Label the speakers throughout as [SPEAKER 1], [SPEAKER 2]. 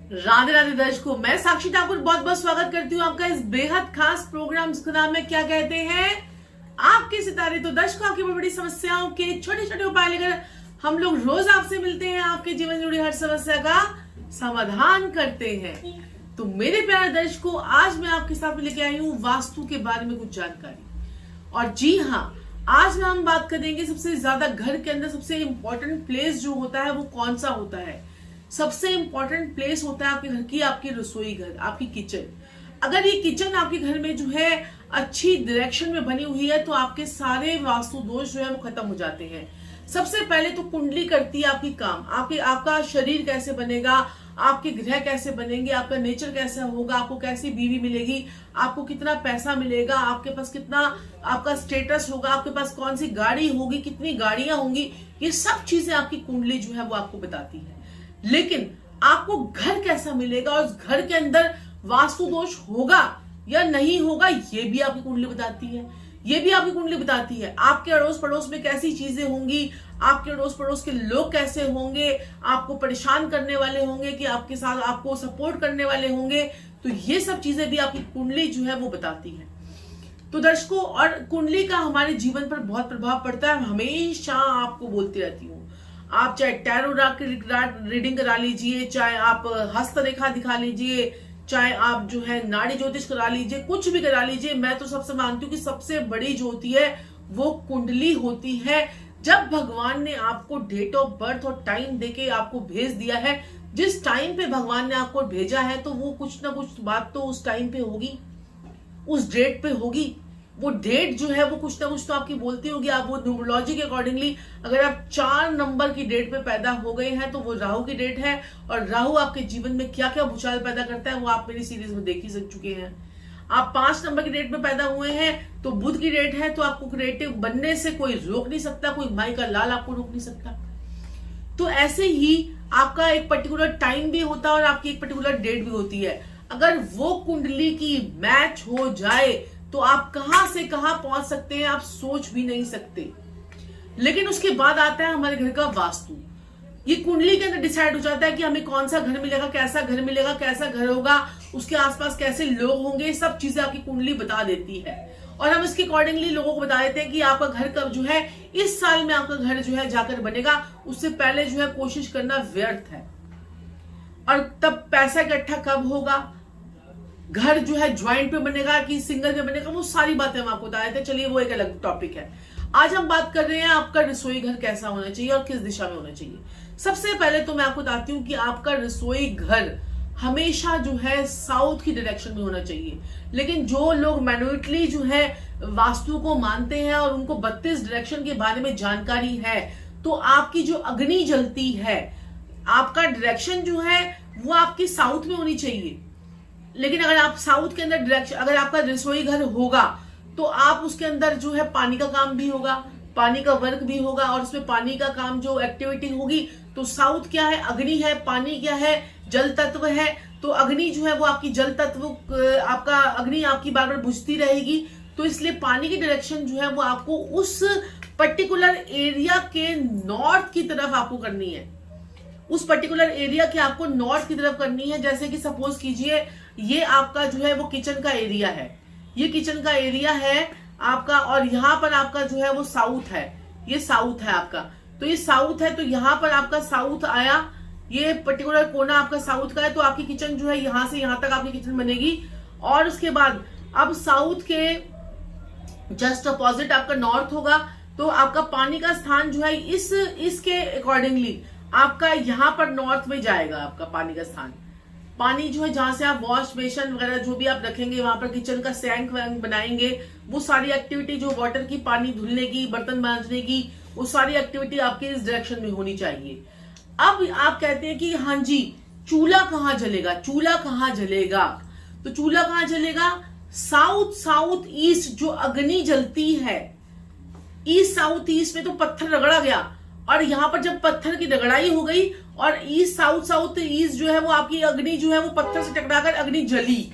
[SPEAKER 1] राधे राधे दर्शकों, मैं साक्षी ठाकुर बहुत बहुत स्वागत करती हूँ आपका इस बेहद खास प्रोग्राम जिसका नाम है क्या कहते हैं आपके सितारे। तो दर्शकों, आपकी बड़ी बड़ी समस्याओं के छोटे छोटे उपाय लेकर हम लोग रोज आपसे मिलते हैं, आपके जीवन से जुड़ी हर समस्या का समाधान करते हैं। तो मेरे प्यारे दर्शकों, आज मैं आपके साथ लेके आई हूँ वास्तु के बारे में कुछ जानकारी। और जी हाँ, आज हम बात करेंगे सबसे ज्यादा घर के अंदर सबसे इंपॉर्टेंट प्लेस जो होता है वो कौन सा होता है। सबसे इंपॉर्टेंट प्लेस होता है आपके घर की आपकी रसोई घर, आपकी किचन। अगर ये किचन आपके घर में जो है अच्छी डायरेक्शन में बनी हुई है तो आपके सारे वास्तु दोष जो है वो खत्म हो जाते हैं। सबसे पहले तो कुंडली करती है आपकी काम, आपका शरीर कैसे बनेगा, आपके ग्रह कैसे बनेंगे, आपका नेचर कैसा होगा, आपको कैसी बीवी मिलेगी, आपको कितना पैसा मिलेगा, आपके पास कितना आपका स्टेटस होगा, आपके पास कौन सी गाड़ी होगी, कितनी गाड़ियां होंगी, ये सब चीजें आपकी कुंडली जो है वो आपको बताती है। लेकिन आपको घर कैसा मिलेगा और उस घर के अंदर वास्तु दोष होगा या नहीं होगा ये भी आपकी कुंडली बताती है। ये भी आपकी कुंडली बताती है आपके अड़ोस पड़ोस में कैसी चीजें होंगी, आपके अड़ोस पड़ोस के लोग कैसे होंगे, आपको परेशान करने वाले होंगे कि आपके साथ आपको सपोर्ट करने वाले होंगे। तो ये सब चीजें भी आपकी कुंडली जो है वो बताती है। तो दर्शकों, और कुंडली का हमारे जीवन पर बहुत प्रभाव पड़ता है। हमेशा आपको बोलती रहती हूँ, आप चाहे टैरो रीडिंग करा लीजिए, चाहे आप हस्तरेखा दिखा लीजिए, चाहे आप जो है नाड़ी ज्योतिष करा लीजिए, कुछ भी करा लीजिए, मैं तो सबसे मानती हूँ कि सबसे बड़ी जो होती है वो कुंडली होती है। जब भगवान ने आपको डेट ऑफ बर्थ और टाइम देके आपको भेज दिया है, जिस टाइम पे भगवान ने आपको भेजा है तो वो कुछ ना कुछ बात तो उस टाइम पे होगी, उस डेट पे होगी। वो डेट जो है वो कुछ ना कुछ तो आपकी बोलती होगी। आप वो न्यूमरोलॉजी के अकॉर्डिंगली अगर आप 4 नंबर की डेट पे पैदा हो गए हैं तो वो राहु की डेट है। और राहु आपके जीवन में क्या क्या भूचाल पैदा करता है वो आप मेरी सीरीज में देख ही सक चुके हैं। आप 5 नंबर की डेट में पैदा हुए हैं तो बुध की डेट है, तो आपको क्रिएटिव बनने से कोई रोक नहीं सकता, कोई माई का लाल आपको रोक नहीं सकता। तो ऐसे ही आपका एक पर्टिकुलर टाइम भी होता है और आपकी एक पर्टिकुलर डेट भी होती है। अगर वो कुंडली की मैच हो जाए तो आप कहां से कहां पहुंच सकते हैं आप सोच भी नहीं सकते। लेकिन उसके बाद आता है हमारे घर का वास्तु। ये कुंडली के अंदर डिसाइड हो जाता है कि हमें कौन सा घर मिलेगा, कैसा घर मिलेगा, कैसा घर होगा, उसके आसपास कैसे लोग होंगे, सब चीजें आपकी कुंडली बता देती है। और हम इसके अकॉर्डिंगली लोगों को बता देते हैं कि आपका घर कब जो है इस साल में आपका घर जो है जाकर बनेगा। उससे पहले जो है कोशिश करना व्यर्थ है। और तब पैसा इकट्ठा कब होगा, घर जो है ज्वाइंट पे बनेगा कि सिंगल में बनेगा, वो सारी बातें हम आपको बता देते हैं। चलिए वो एक अलग टॉपिक है। आज हम बात कर रहे हैं आपका रसोई घर कैसा होना चाहिए और किस दिशा में होना चाहिए। सबसे पहले तो मैं आपको बताती हूँ कि आपका रसोई घर हमेशा जो है साउथ की डायरेक्शन में होना चाहिए। लेकिन जो लोग मैन्युअली जो है वास्तु को मानते हैं और उनको 32 डायरेक्शन के बारे में जानकारी है, तो आपकी जो अग्नि जलती है, आपका डायरेक्शन जो है वो आपकी साउथ में होनी चाहिए। लेकिन अगर आप साउथ के अंदर डायरेक्शन, अगर आपका रसोई घर होगा तो आप उसके अंदर जो है पानी का काम भी होगा, पानी का वर्क भी होगा और उसमें पानी का काम जो एक्टिविटी होगी। तो साउथ क्या है, अग्नि है, पानी क्या है, जल तत्व है। तो अग्नि जो है वो आपकी जल तत्व, आपका अग्नि आपकी बार बार बुझती रहेगी। तो इसलिए पानी की डायरेक्शन जो है वो आपको उस पर्टिकुलर एरिया के नॉर्थ की तरफ आपको करनी है। उस पर्टिकुलर एरिया की आपको नॉर्थ की तरफ करनी है। जैसे कि सपोज कीजिए ये आपका जो है वो किचन का एरिया है, ये किचन का एरिया है आपका, और यहाँ पर आपका जो है वो साउथ है, ये साउथ है आपका। तो ये साउथ है, तो यहाँ पर आपका साउथ आया, ये पर्टिकुलर कोना आपका साउथ का है। तो आपकी किचन जो है यहाँ से यहाँ तक आपकी किचन बनेगी। और उसके बाद अब साउथ के जस्ट अपोजिट आपका नॉर्थ होगा। तो आपका पानी का स्थान जो है इसके अकॉर्डिंगली आपका यहाँ पर नॉर्थ में जाएगा। आपका पानी का स्थान, पानी जो है जहां से आप वॉश बेसन वगैरह जो भी आप रखेंगे, वहां पर किचन का सैंक वैंक बनाएंगे, वो सारी एक्टिविटी जो वाटर की, पानी धुलने की, बर्तन मांजने की, वो सारी एक्टिविटी आपकी इस डायरेक्शन में होनी चाहिए। अब आप कहते हैं कि हाँ जी, चूल्हा कहाँ जलेगा, चूल्हा कहाँ जलेगा? तो चूल्हा कहाँ जलेगा? साउथ ईस्ट जो अग्नि जलती है, ईस्ट साउथ ईस्ट में तो पत्थर रगड़ा गया, और यहां पर जब पत्थर की रगड़ाई हो गई और ईस्ट साउथ ईस्ट जो है वो आपकी अग्नि जो है वो पत्थर से टकराकर अग्नि जली,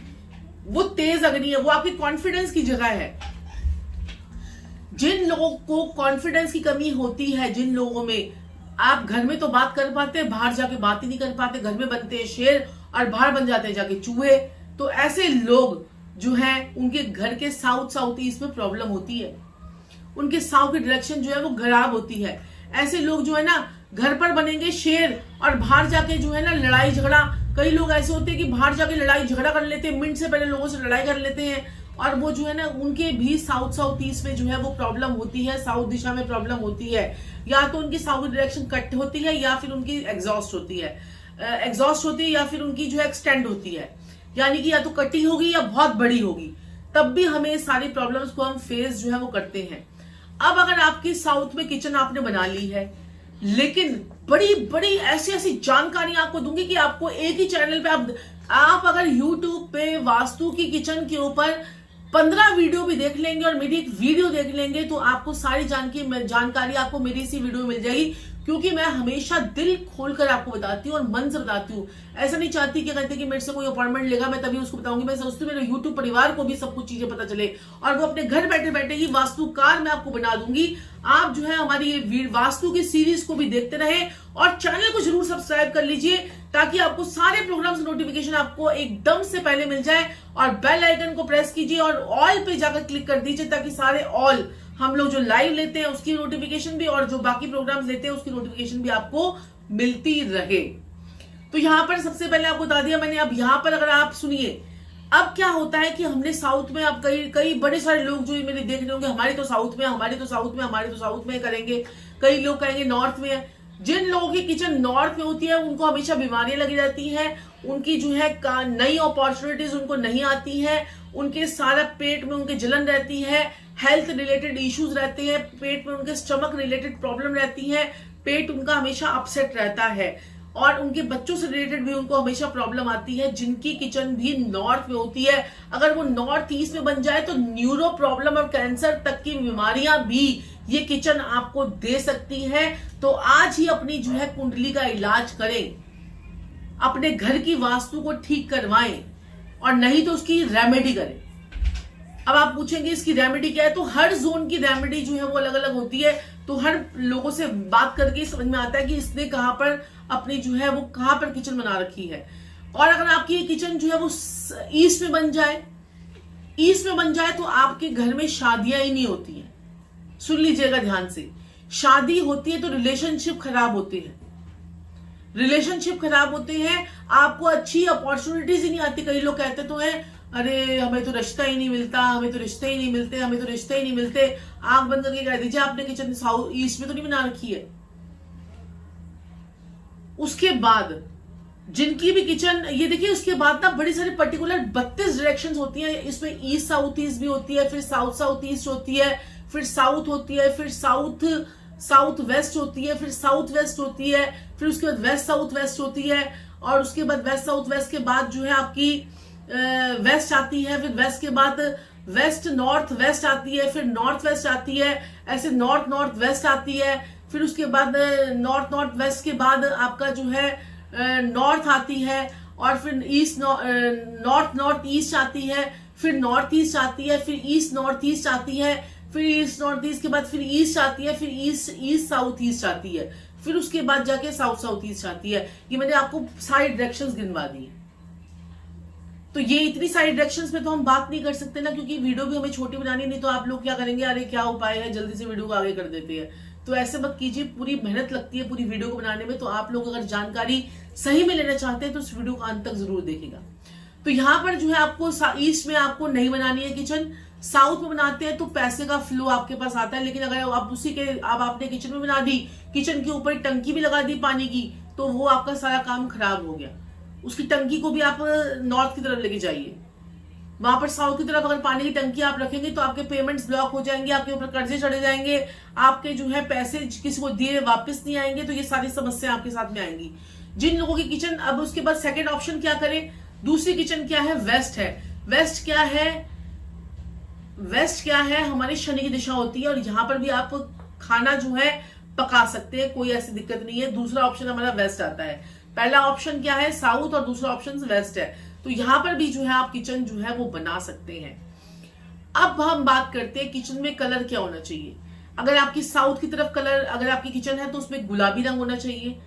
[SPEAKER 1] वो तेज अग्नि है, वो आपकी कॉन्फिडेंस की जगह है। जिन लोगों को कॉन्फिडेंस की कमी होती है, जिन लोगों में आप घर में तो बात कर पाते हैं, बाहर जाके बात ही नहीं कर पाते। घर में बनते हैं शेर और बाहर बन जाते हैं जाके चूहे। तो ऐसे लोग जो हैं उनके घर के साउथ ईस्ट में प्रॉब्लम होती है, उनके साउथ की डायरेक्शन जो है वो खराब होती है। ऐसे लोग जो है ना घर पर बनेंगे शेर और बाहर जाके जो है ना लड़ाई झगड़ा। कई लोग ऐसे होते हैं कि बाहर जाके लड़ाई झगड़ा कर लेते हैं, मिनट से पहले लोगों से लड़ाई कर लेते हैं, और वो जो है ना उनके भी साउथ ईस्ट में जो है वो प्रॉब्लम होती है, साउथ दिशा में प्रॉब्लम होती है। या तो उनकी साउथ डायरेक्शन कट होती है या फिर उनकी एग्जॉस्ट होती है, या फिर उनकी जो है एक्सटेंड होती है, यानी कि या तो कटी होगी या बहुत बड़ी होगी। तब भी हमें सारी प्रॉब्लम्स को हम फेस जो है वो करते हैं। अब अगर आपकी साउथ में किचन आपने बना ली है, लेकिन बड़ी बड़ी ऐसी जानकारी आपको दूंगी कि आपको एक ही चैनल पे आप अगर YouTube पे वास्तु की किचन के ऊपर 15 वीडियो भी देख लेंगे और मेरी एक वीडियो देख लेंगे तो आपको सारी जानकारी आपको मेरी इसी वीडियो में मिल जाएगी। क्योंकि मैं हमेशा दिल खोलकर आपको बताती हूँ और मन से बताती हूँ। ऐसा नहीं चाहती कि कहते कि मेरे से कोई अपॉइंटमेंट लेगा मैं तभी उसको बताऊंगी। मैं सोचती हूँ मेरे यूट्यूब परिवार को भी सब कुछ चीजें पता चले और वो अपने घर बैठे बैठे ही वास्तुकार मैं आपको बना दूंगी। आप जो है हमारी ये वास्तु की सीरीज को भी देखते रहे और चैनल को जरूर सब्सक्राइब कर लीजिए ताकि आपको सारे प्रोग्राम्स नोटिफिकेशन आपको एकदम से पहले मिल जाए। और बेल आइकन को प्रेस कीजिए और ऑल पे जाकर क्लिक कर दीजिए ताकि सारे ऑल हम लोग जो लाइव लेते हैं उसकी नोटिफिकेशन भी और जो बाकी प्रोग्राम्स लेते हैं उसकी नोटिफिकेशन भी आपको मिलती रहे। तो यहाँ पर सबसे पहले आपको बता दिया मैंने। अब यहाँ पर अगर आप सुनिए, अब क्या होता है कि हमने साउथ में, अब कई बड़े सारे लोग जो मेरे देख रहे होंगे हमारे तो साउथ में, हमारे तो साउथ में करेंगे। कई लोग कहेंगे नॉर्थ में है। जिन लोगों की किचन नॉर्थ में होती है उनको हमेशा बीमारियां लगी रहती हैं, उनकी जो है नई अपॉर्चुनिटीज उनको नहीं आती हैं, उनके सारा पेट में उनके जलन रहती है, हेल्थ रिलेटेड इश्यूज रहते हैं, पेट में उनके स्टमक रिलेटेड प्रॉब्लम रहती है, पेट उनका हमेशा अपसेट रहता है और उनके बच्चों से रिलेटेड भी उनको हमेशा प्रॉब्लम आती है। जिनकी किचन भी नॉर्थ में होती है, अगर वो नॉर्थ ईस्ट में बन जाए तो न्यूरो प्रॉब्लम और कैंसर तक की बीमारियां भी ये किचन आपको दे सकती है। तो आज ही अपनी जो है कुंडली का इलाज करें, अपने घर की वास्तु को ठीक करवाएं और नहीं तो उसकी रेमेडी करें। अब आप पूछेंगे इसकी रेमेडी क्या है, तो हर जोन की रेमेडी जो है वो अलग अलग होती है। तो हर लोगों से बात करके समझ में आता है कि इसने कहां पर अपनी जो है वो कहां पर किचन बना रखी है। और अगर आपकी ये किचन जो है वो ईस्ट में बन जाए तो आपके घर में शादियां ही नहीं होती हैं। सुन लीजिएगा ध्यान से, शादी होती है तो रिलेशनशिप खराब होते हैं, आपको अच्छी अपॉर्चुनिटीज ही नहीं आती। कई लोग कहते तो हैं अरे हमें तो रिश्ता ही नहीं मिलता, हमें तो रिश्ते ही नहीं मिलते। आंख बंद करके कह दीजिए आपने किचन साउथ ईस्ट में तो नहीं बना रखी है। उसके बाद जिनकी भी किचन, ये देखिए उसके बाद ना बड़ी सारी पर्टिकुलर 32 डायरेक्शंस होती हैं। इसमें ईस्ट साउथ ईस्ट भी होती है, फिर साउथ ईस्ट होती है, फिर साउथ होती है, फिर साउथ वेस्ट होती है, फिर साउथ वेस्ट होती है, फिर उसके बाद वेस्ट साउथ वेस्ट होती है, और उसके बाद वेस्ट साउथ वेस्ट के बाद जो है आपकी वेस्ट आती है, फिर वेस्ट के बाद वेस्ट नॉर्थ वेस्ट आती है, फिर नॉर्थ वेस्ट आती है, ऐसे नॉर्थ वेस्ट आती है, फिर उसके बाद नॉर्थ वेस्ट के बाद आपका जो है नॉर्थ आती है, और फिर ईस्ट नॉर्थ ईस्ट आती है, फिर नॉर्थ ईस्ट आती है, फिर ईस्ट नॉर्थ ईस्ट आती है, फिर ईस्ट नॉर्थ ईस्ट के बाद फिर ईस्ट आती है, फिर ईस्ट साउथ ईस्ट आती है, फिर उसके बाद जाके साउथ ईस्ट आती है। ये मैंने आपको सारी डायरेक्शंस गिनवा दी। तो ये इतनी सारी डायरेक्शंस में तो हम बात नहीं कर सकते ना, क्योंकि वीडियो भी हमें छोटी बनानी, नहीं तो आप लोग क्या करेंगे, अरे क्या उपाय है, जल्दी से वीडियो को आगे कर देते हैं। तो ऐसे मत कीजिए, पूरी मेहनत लगती है पूरी वीडियो को बनाने में। तो आप लोग अगर जानकारी सही में लेना चाहते हैं तो इस वीडियो को अंत तक जरूर देखिएगा। तो यहाँ पर जो है आपको ईस्ट में आपको नहीं बनानी है किचन, साउथ में बनाते हैं तो पैसे का फ्लो आपके पास आता है। लेकिन अगर आप आपने किचन में बना दी, किचन के ऊपर टंकी भी लगा दी पानी की, तो वो आपका सारा काम खराब हो गया। उसकी टंकी को भी आप नॉर्थ की तरफ लेके जाइए, वहां पर साउथ की तरफ अगर पानी की टंकी आप रखेंगे तो आपके पेमेंट्स ब्लॉक हो जाएंगे, आपके ऊपर कर्जे चढ़े जाएंगे, आपके जो है पैसे किसी को दिए वापस नहीं आएंगे। तो ये सारी समस्या आपके साथ में आएंगी। जिन लोगों की किचन, अब उसके बाद सेकेंड ऑप्शन क्या करें, दूसरी किचन क्या है, वेस्ट है। वेस्ट क्या है, हमारी शनि की दिशा होती है और यहाँ पर भी आप खाना जो है पका सकते हैं, कोई ऐसी दिक्कत नहीं है। दूसरा ऑप्शन हमारा वेस्ट आता है। पहला ऑप्शन क्या है, साउथ, और दूसरा ऑप्शन वेस्ट है। तो यहां पर भी जो है आप किचन जो है वो बना सकते हैं। अब हम बात करते हैं किचन में कलर क्या होना चाहिए। अगर आपकी साउथ की तरफ कलर, अगर आपकी किचन है तो उसमें गुलाबी रंग होना चाहिए।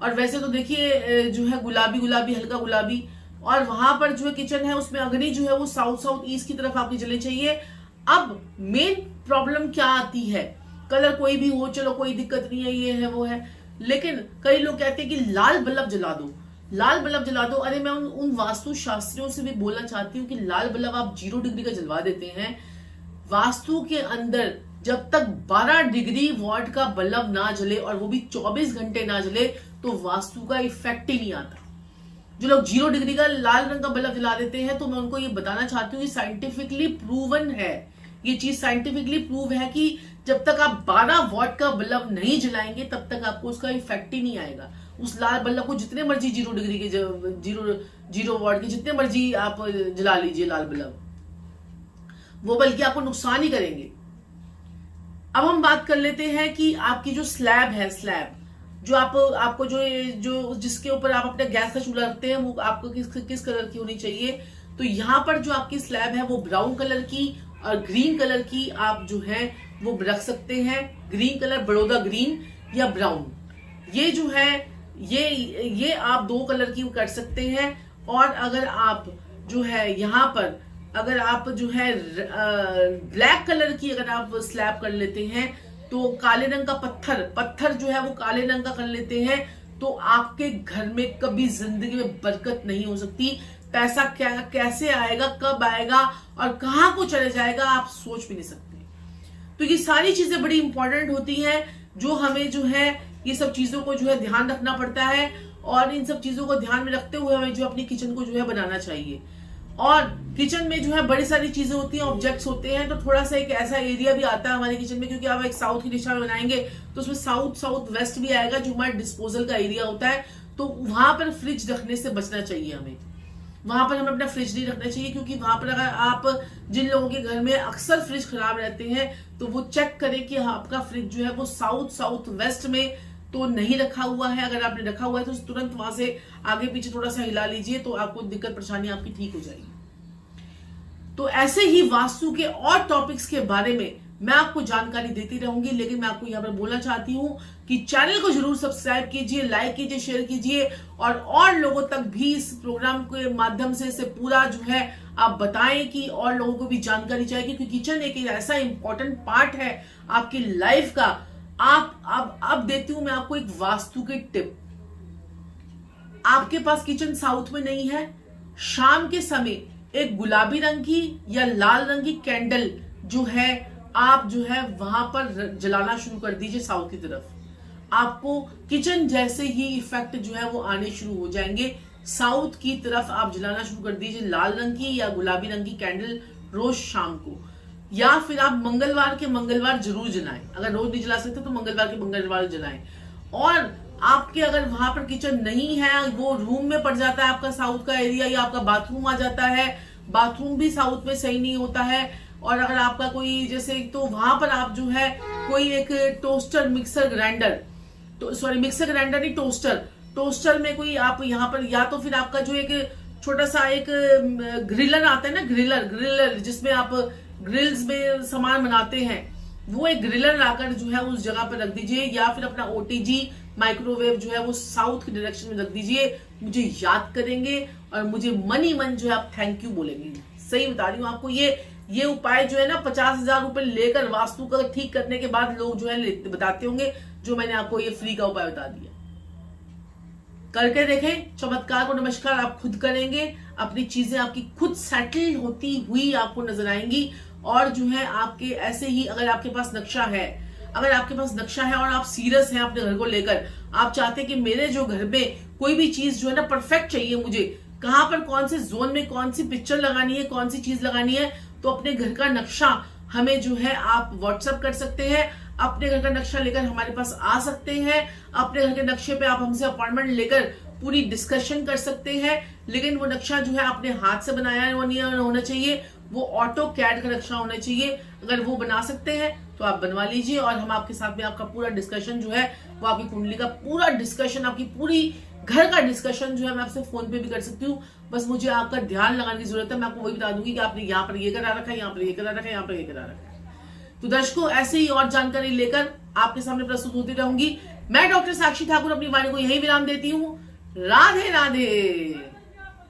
[SPEAKER 1] और वैसे तो देखिए जो है गुलाबी गुलाबी, हल्का गुलाबी। और वहां पर जो है किचन है उसमें अग्नि जो है वो साउथ साउथ ईस्ट की तरफ आपकी जलनी चाहिए। अब मेन प्रॉब्लम क्या आती है, कलर कोई भी हो, चलो कोई दिक्कत नहीं है, ये है वो है, लेकिन कई लोग कहते हैं कि लाल बल्ब जला दो, लाल बल्ब जला दो। अरे मैं उन वास्तु शास्त्रियों से भी बोलना चाहती हूँ कि लाल बल्ब आप 0 डिग्री का जलवा देते हैं। वास्तु के अंदर जब तक 12 डिग्री वॉट का बल्ब ना जले और वो भी 24 घंटे ना जले तो वास्तु का इफेक्ट ही नहीं आता। जो लोग 0 डिग्री का लाल रंग का बल्ब जला देते हैं तो मैं उनको ये बताना चाहती हूँ, साइंटिफिकली प्रूवन है, ये चीज साइंटिफिकली प्रूव है कि जब तक आप 12 वॉट का बल्ब नहीं जलाएंगे तब तक आपको उसका इफेक्ट ही नहीं आएगा। उस लाल बल्ब को जितने मर्जी 0 डिग्री के 0 वॉट के जितने मर्जी आप जला लीजिए लाल बल्ब, वो बल्कि आपको नुकसान ही करेंगे। अब हम बात कर लेते हैं कि आपकी जो स्लैब है, स्लैब जो आपको जो जिसके ऊपर आप अपने गैस का चूल्हा रखते हैं वो आपको किस कलर की होनी चाहिए। तो यहाँ पर जो आपकी स्लैब है वो ब्राउन कलर की और ग्रीन कलर की आप जो है वो रख सकते हैं। ग्रीन कलर, बड़ौदा ग्रीन या ब्राउन, ये जो है ये आप 2 कलर की कर सकते हैं। और अगर आप जो है यहाँ पर अगर आप जो है ब्लैक कलर की अगर आप स्लैब कर लेते हैं तो काले रंग का पत्थर जो है वो काले रंग का कर लेते हैं तो आपके घर में कभी जिंदगी में बरकत नहीं हो सकती। पैसा कैसे आएगा, कब आएगा और कहां को चले जाएगा आप सोच भी नहीं सकते। तो ये सारी चीजें बड़ी इंपॉर्टेंट होती हैं जो हमें जो है ये सब चीजों को जो है ध्यान रखना पड़ता है। और इन सब चीजों को ध्यान में रखते हुए हमें जो अपनी किचन को जो है बनाना चाहिए। और किचन में जो है बड़ी सारी चीजें होती हैं, ऑब्जेक्ट्स होते हैं, तो थोड़ा सा एक ऐसा एरिया भी आता है हमारे किचन में, क्योंकि आप एक साउथ की दिशा में बनाएंगे तो उसमें साउथ वेस्ट भी आएगा जो हमारे डिस्पोजल का एरिया होता है। तो वहां पर फ्रिज रखने से बचना चाहिए हमें, वहां पर हमें अपना फ्रिज नहीं रखना चाहिए। क्योंकि वहां पर अगर आप जिन लोगों के घर में अक्सर फ्रिज खराब रहते हैं तो वो चेक करें कि आपका फ्रिज जो है वो साउथ वेस्ट में तो नहीं रखा हुआ है। अगर आपने रखा हुआ है तो तुरंत वहां से आगे पीछे थोड़ा सा हिला लीजिए तो आपको दिक्कत परेशानी आपकी ठीक हो जाएगी। तो ऐसे ही वास्तु के और टॉपिक्स के बारे में मैं आपको जानकारी देती रहूंगी, लेकिन मैं आपको यहाँ पर बोलना चाहती हूँ कि चैनल को जरूर सब्सक्राइब कीजिए, लाइक कीजिए, शेयर कीजिए और लोगों तक भी इस प्रोग्राम के माध्यम से इसे पूरा जो है आप बताएं कि और लोगों को भी जानकारी चाहिए। क्योंकि किचन एक ऐसा इंपॉर्टेंट पार्ट है आपकी लाइफ का। आप अब देती हूं मैं आपको एक वास्तु की टिप। आपके पास किचन साउथ में नहीं है, शाम के समय एक गुलाबी रंग की या लाल रंग की कैंडल जो है आप जो है वहां पर जलाना शुरू कर दीजिए साउथ की तरफ। आपको किचन जैसे ही इफेक्ट जो है वो आने शुरू हो जाएंगे। साउथ की तरफ आप जलाना शुरू कर दीजिए लाल रंग की या गुलाबी रंग की कैंडल रोज शाम को, या फिर आप मंगलवार के मंगलवार जरूर जलाएं। अगर रोज नहीं जला सकते तो मंगलवार के मंगलवार जलाएं। और आपके अगर वहां पर किचन नहीं है, वो रूम में पड़ जाता है आपका साउथ का एरिया, या आपका बाथरूम आ जाता है, बाथरूम भी साउथ में सही नहीं होता है। और अगर आपका कोई जैसे तो वहां पर आप जो है कोई एक टोस्टर, मिक्सर ग्राइंडर, तो सॉरी मिक्सर ग्राइंडर नहीं, टोस्टर में कोई आप यहाँ पर, या तो फिर आपका जो एक छोटा सा एक ग्रिलर आता है ना, ग्रिलर जिसमें आप ग्रिल्स में सामान बनाते हैं, वो एक ग्रिलर लाकर जो है उस जगह पर रख दीजिए। या फिर अपना ओटीजी माइक्रोवेव जो है वो साउथ की डायरेक्शन में रख दीजिए। मुझे याद करेंगे और मुझे मन ही मन जो है आप थैंक यू बोलेंगे। सही बता रही हूँ आपको, ये उपाय जो है ना 50,000 रुपए लेकर वास्तु का ठीक करने के बाद लोग जो है बताते होंगे, जो मैंने आपको ये फ्री का उपाय बता दिया। करके देखें, चमत्कार को नमस्कार आप खुद करेंगे, अपनी चीजें आपकी खुद सेटल होती हुई आपको नजर आएंगी। और जो है आपके ऐसे ही अगर आपके पास नक्शा है, अगर आपके पास नक्शा है और आप सीरियस हैं अपने घर को लेकर, आप चाहते हैं कि मेरे जो घर में कोई भी चीज जो है ना परफेक्ट चाहिए, मुझे कहां पर कौन से जोन में कौन सी पिक्चर लगानी है, कौन सी चीज लगानी है, तो अपने घर का नक्शा हमें जो है आप व्हाट्सएप कर सकते हैं। अपने घर का नक्शा लेकर हमारे पास आ सकते हैं। अपने घर के नक्शे पे आप हमसे अपॉइंटमेंट लेकर पूरी डिस्कशन कर सकते हैं। लेकिन वो नक्शा जो है अपने हाथ से बनाया होना चाहिए, वो ऑटो कैड का नक्शा होना चाहिए। अगर वो बना सकते हैं तो आप बनवा लीजिए और हम आपके साथ में आपका पूरा डिस्कशन जो है वो आपकी कुंडली का पूरा डिस्कशन, आपकी पूरी घर का डिस्कशन जो है मैं आपसे फोन पे भी कर सकती हूँ। बस मुझे आपका ध्यान लगाने की जरूरत है। मैं आपको वही बता दूंगी कि आपने यहाँ पर ये करा रखा है, यहाँ पर ये करा रखा है, यहाँ पर ये करा रखा है। तो दर्शकों ऐसे ही और जानकारी लेकर आपके सामने प्रस्तुत होती रहूंगी। मैं डॉक्टर साक्षी ठाकुर अपनी वाणी को यही विराम देती हूँ। राधे राधे।